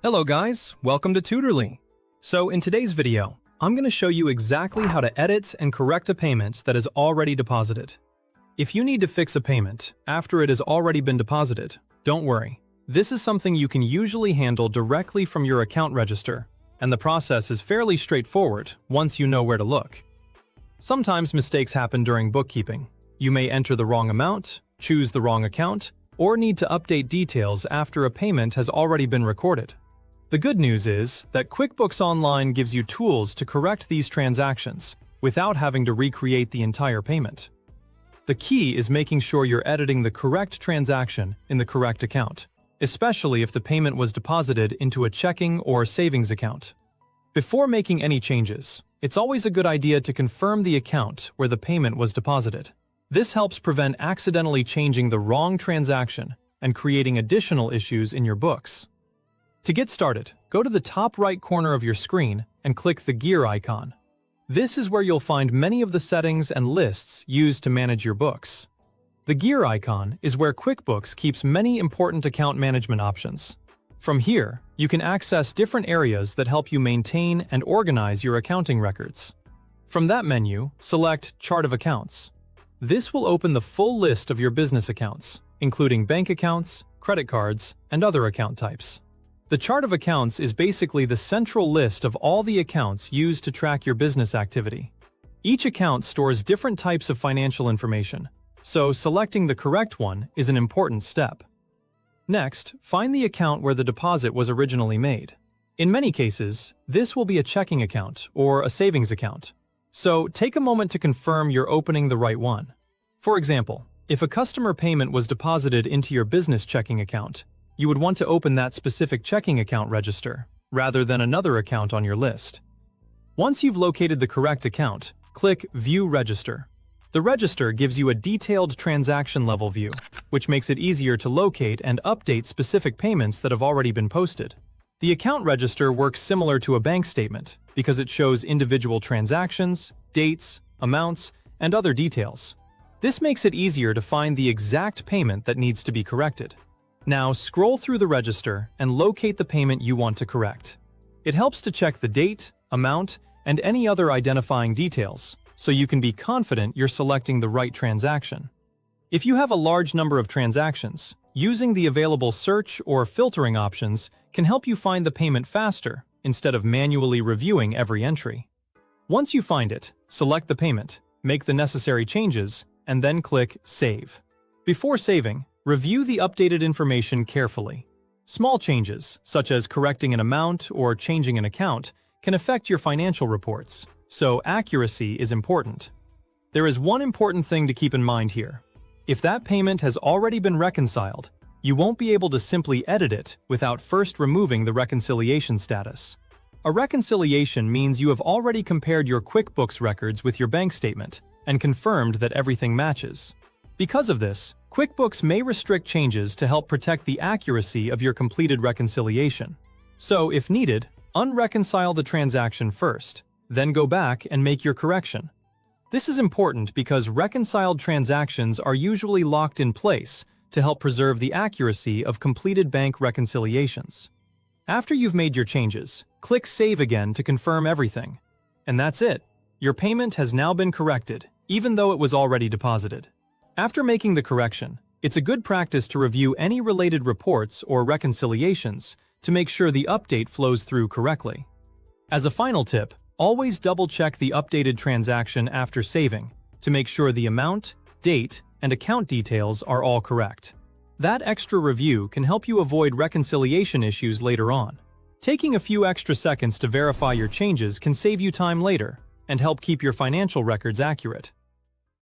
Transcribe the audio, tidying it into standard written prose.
Hello guys, welcome to Tutorly. So in today's video, I'm going to show you exactly how to edit and correct a payment that is already deposited. If you need to fix a payment after it has already been deposited, don't worry. This is something you can usually handle directly from your account register, and the process is fairly straightforward once you know where to look. Sometimes mistakes happen during bookkeeping. You may enter the wrong amount, choose the wrong account, or need to update details after a payment has already been recorded. The good news is that QuickBooks Online gives you tools to correct these transactions without having to recreate the entire payment. The key is making sure you're editing the correct transaction in the correct account, especially if the payment was deposited into a checking or savings account. Before making any changes, it's always a good idea to confirm the account where the payment was deposited. This helps prevent accidentally changing the wrong transaction and creating additional issues in your books. To get started, go to the top right corner of your screen and click the gear icon. This is where you'll find many of the settings and lists used to manage your books. The gear icon is where QuickBooks keeps many important account management options. From here, you can access different areas that help you maintain and organize your accounting records. From that menu, select Chart of Accounts. This will open the full list of your business accounts, including bank accounts, credit cards, and other account types. The chart of accounts is basically the central list of all the accounts used to track your business activity. Each account stores different types of financial information, so selecting the correct one is an important step. Next, find the account where the deposit was originally made. In many cases, this will be a checking account or a savings account, so take a moment to confirm you're opening the right one. For example, if a customer payment was deposited into your business checking account, you would want to open that specific checking account register, rather than another account on your list. Once you've located the correct account, click View Register. The register gives you a detailed transaction-level view, which makes it easier to locate and update specific payments that have already been posted. The account register works similar to a bank statement because it shows individual transactions, dates, amounts, and other details. This makes it easier to find the exact payment that needs to be corrected. Now scroll through the register and locate the payment you want to correct. It helps to check the date, amount, and any other identifying details, so you can be confident you're selecting the right transaction. If you have a large number of transactions, using the available search or filtering options can help you find the payment faster instead of manually reviewing every entry. Once you find it, select the payment, make the necessary changes, and then click Save. Before saving, review the updated information carefully. Small changes, such as correcting an amount or changing an account, can affect your financial reports, so accuracy is important. There is one important thing to keep in mind here. If that payment has already been reconciled, you won't be able to simply edit it without first removing the reconciliation status. A reconciliation means you have already compared your QuickBooks records with your bank statement and confirmed that everything matches. Because of this, QuickBooks may restrict changes to help protect the accuracy of your completed reconciliation. So, if needed, unreconcile the transaction first, then go back and make your correction. This is important because reconciled transactions are usually locked in place to help preserve the accuracy of completed bank reconciliations. After you've made your changes, click Save again to confirm everything. And that's it. Your payment has now been corrected, even though it was already deposited. After making the correction, it's a good practice to review any related reports or reconciliations to make sure the update flows through correctly. As a final tip, always double-check the updated transaction after saving to make sure the amount, date, and account details are all correct. That extra review can help you avoid reconciliation issues later on. Taking a few extra seconds to verify your changes can save you time later and help keep your financial records accurate.